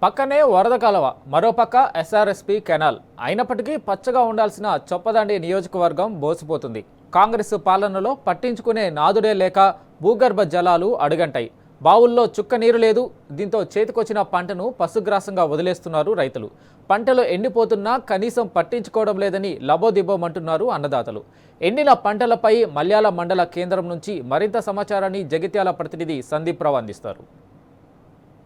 పక్కనే వరద కాలువ, మరోపక్క ఎస్ఆర్ఎస్పీ కెనాల్. అయినప్పటికీ పచ్చగా ఉండాల్సిన చొప్పదండి నియోజకవర్గం బోసిపోతుంది. కాంగ్రెస్ పాలనలో పట్టించుకునే నాదుడే లేక భూగర్భ జలాలు అడుగంటాయి. బావుల్లో చుక్క నీరు లేదు. దీంతో చేతికొచ్చిన పంటను పశుగ్రాసంగా వదిలేస్తున్నారు రైతులు. పంటలు ఎండిపోతున్నా కనీసం పట్టించుకోవడం లేదని లబోదిబ్బోమంటున్నారు అన్నదాతలు. ఎండిన పంటలపై మల్యాల మండల కేంద్రం నుంచి మరింత సమాచారాన్ని జగిత్యాల ప్రతినిధి సందీప్ రావు అందిస్తారు.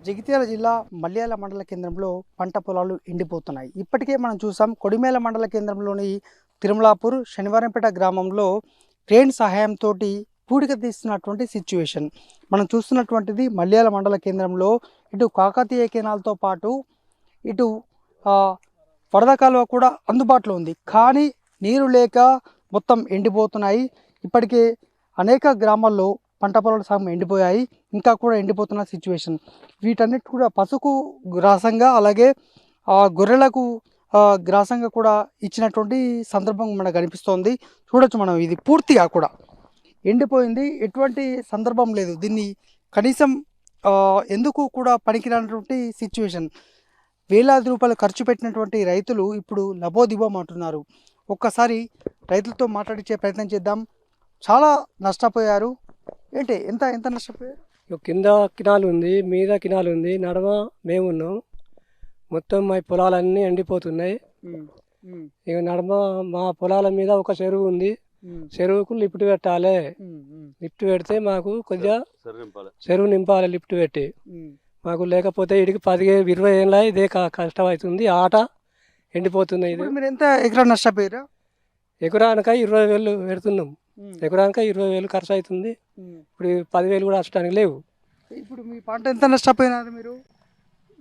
జగిత్యాల జిల్లా మల్యాల మండల కేంద్రంలో పంట పొలాలు ఎండిపోతున్నాయి. ఇప్పటికే మనం చూసాం కొడిమేల మండల కేంద్రంలోని తిరుమలాపూర్ శనివారంపేట గ్రామంలో క్రేన్ సహాయంతో పూడిక తీస్తున్నటువంటి సిచ్యువేషన్ మనం చూస్తున్నటువంటిది. మల్యాల మండల కేంద్రంలో ఇటు కాకతీయ కెనాల్తో పాటు ఇటు వరద కాలువ కూడా అందుబాటులో ఉంది. కానీ నీరు లేక మొత్తం ఎండిపోతున్నాయి. ఇప్పటికే అనేక గ్రామాల్లో పంట పొలాల సాగు ఎండిపోయాయి, ఇంకా కూడా ఎండిపోతున్న సిచ్యువేషన్. వీటన్నిటి కూడా పశుకు గ్రాసంగా అలాగే గొర్రెలకు గ్రాసంగా కూడా ఇచ్చినటువంటి సందర్భం మనకు కనిపిస్తోంది. చూడొచ్చు మనం, ఇది పూర్తిగా కూడా ఎండిపోయింది. ఎటువంటి సందర్భం లేదు. దీన్ని కనీసం ఎందుకు కూడా పనికిరానటువంటి సిచ్యువేషన్. వేలాది రూపాయలు ఖర్చు పెట్టినటువంటి రైతులు ఇప్పుడు లబోదిబోం అంటున్నారు. ఒక్కసారి రైతులతో మాట్లాడించే ప్రయత్నం చేద్దాం. చాలా నష్టపోయారు. ఏంటి ఎంత ఎంత నష్టపోయారు? కింద కినాలు ఉంది, మీద కినాలు ఉంది, నడమ మేము ఉన్నాం. మొత్తం మా పొలాలన్నీ ఎండిపోతున్నాయి. ఇక నడమ మా పొలాల మీద ఒక చెరువు ఉంది. చెరువుకు లిఫ్ట్ పెట్టాలి. లిఫ్ట్ పెడితే మాకు కొద్దిగా చెరువు నింపాలి లిఫ్ట్ పెట్టి. మాకు లేకపోతే ఇడికి 15-20 ఏళ్ళ ఇదే కష్టం అవుతుంది. ఆట ఎండిపోతున్నాయి. మీరు ఎంత ఎకరా నష్టపోయారా? ఎకరానిక 20,000 పెడుతున్నాం. ఎకరానిక 20,000 ఖర్చు అవుతుంది. ఇప్పుడు 10,000 కూడా వచ్చడానికి లేవు. ఇప్పుడు మీ పంట ఎంత నష్టపోయినారు మీరు?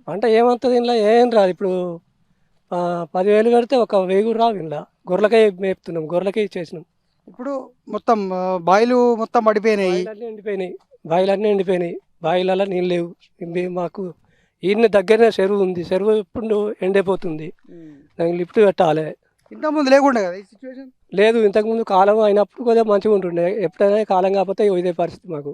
పంట ఏమంటుంది ఇంట్లో ఏం రాదు. ఇప్పుడు 10,000 పెడితే ఒక 1,000 కూడా రావు. ఇంట్లో గొర్రెలకే మేపుతున్నాం, గొర్రెలకే ఇచ్చేసినాం. ఇప్పుడు మొత్తం బాయిలు మొత్తం పడిపోయినాయి, ఎండిపోయినాయి. బాయిలన్నీ ఎండిపోయినాయి. బాయిలలో నీళ్ళు లేవు. మాకు ఈయన దగ్గరనే చెరువు ఉంది. చెరువు ఇప్పుడు ఎండిపోతుంది. దానికి లిఫ్ట్ పెట్టాలి. ఇంతకుముందు లేకుండా కదా ఈ సిచ్యువేషన్? లేదు, ఇంతకుముందు కాలం అయినప్పుడు కొద్దిగా మంచిగా ఉంటుండే. ఎప్పుడైనా కాలం కాకపోతే ఇదే పరిస్థితి మాకు.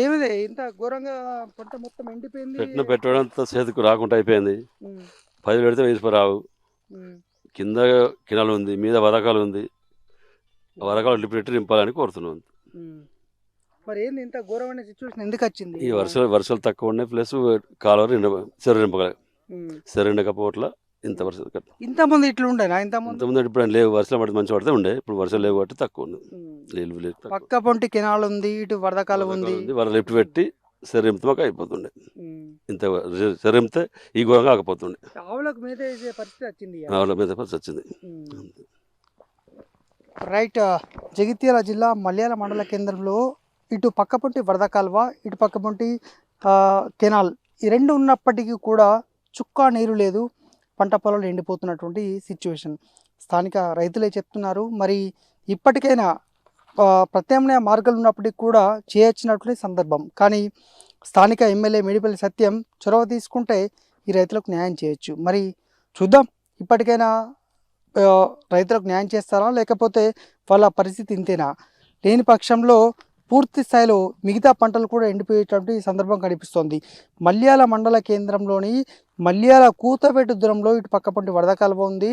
ఏమిది ఇంత ఘోరంగా పంట మొత్తం ఎండిపోయింది. పెట్టిన పెట్టడంతో చేతికి రాకుండా అయిపోయింది. 10 పెడితే 10 రావు. కింద కినాలు ఉంది, మీద వరకాలు ఉంది. వరకాలు లిఫ్ట్ పెట్టి నింపాలని కోరుతున్నాం. మరి ఏంది ఇంత ఘోరమైన సిచ్యువేషన్ ఎందుకు వచ్చింది? ఈ వర్షాలు తక్కువ ఉన్నాయి, ప్లస్ కాలువ చెరువు నింపగల చెరువు నిండకపోవట్ల ఇంత వర్షం. ఇంతమంది ఇట్లా ఉండేనా? ఇంతమంది ఇప్పుడు లేవు. వర్షాలు పడితే మంచి పడితే ఉండే. ఇప్పుడు వర్షాలు లేవు కాబట్టి తక్కువ ఉంది. నీళ్ళు లేదు. పక్క పొంటి కెనాల్ ఉంది, ఇటు వరద కాలువ ఉంది. వరద లిఫ్ట్ పెట్టి చెరువు మాకు అయిపోతుండే. ఇంత చెరువుతే ఈ ఘోరంగా ఆకపోతుండే. ఆవులకు మీద పరిస్థితి వచ్చింది. ఆవుల మీద పరిస్థితి వచ్చింది. రైట్. జగిత్యాల జిల్లా మల్యాల మండల కేంద్రంలో ఇటు పక్క పొంటి వరద కాలువ, ఇటు పక్క పొంటి కెనాల్, ఈ రెండు ఉన్నప్పటికీ కూడా చుక్కా నీరు లేదు. పంట పొలాలు ఎండిపోతున్నటువంటి సిచ్యువేషన్ స్థానిక రైతులే చెప్తున్నారు. మరి ఇప్పటికైనా ప్రత్యామ్నాయ మార్గాలు ఉన్నప్పటికీ కూడా చేయొచ్చినటువంటి సందర్భం. కానీ స్థానిక ఎమ్మెల్యే మేడిపల్లి సత్యం చొరవ తీసుకుంటే ఈ రైతులకు న్యాయం చేయొచ్చు. మరి చూద్దాం, ఇప్పటికైనా రైతులకు న్యాయం చేస్తారా లేకపోతే వాళ్ళ పరిస్థితి ఇంతేనా? లేని పక్షంలో పూర్తి స్థాయిలో మిగతా పంటలు కూడా ఎండిపోయేటువంటి సందర్భం కనిపిస్తోంది. మల్యాల మండల కేంద్రంలోని మల్యాల కూతబెట్టు దూరంలో ఇటు పక్క పొంటి వరద కాలువ ఉంది,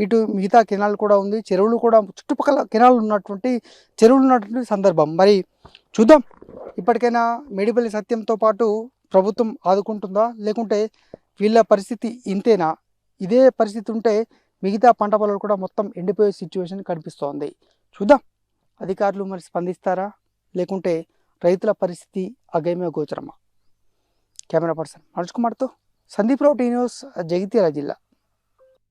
ఇటు మిగతా కెనాల్ కూడా ఉంది, చెరువులు కూడా చుట్టుపక్కల కెనాల్ ఉన్నటువంటి చెరువులు ఉన్నటువంటి సందర్భం. మరి చూద్దాం, ఇప్పటికైనా మేడిపల్లి సత్యంతో పాటు ప్రభుత్వం ఆదుకుంటుందా లేకుంటే వీళ్ళ పరిస్థితి ఇంతేనా? ఇదే పరిస్థితి ఉంటే మిగతా పంట పొలాలు కూడా మొత్తం ఎండిపోయే సిచ్యువేషన్ కనిపిస్తోంది. చూద్దాం, అధికారులు మరి స్పందిస్తారా లేకుంటే రైతుల పరిస్థితి అగమ్య గోచరమా? కెమెరా పర్సన్ మనోజ్ కుమార్తో సందీప్ రావు, టీ న్యూస్, జగిత్యాల జిల్లా.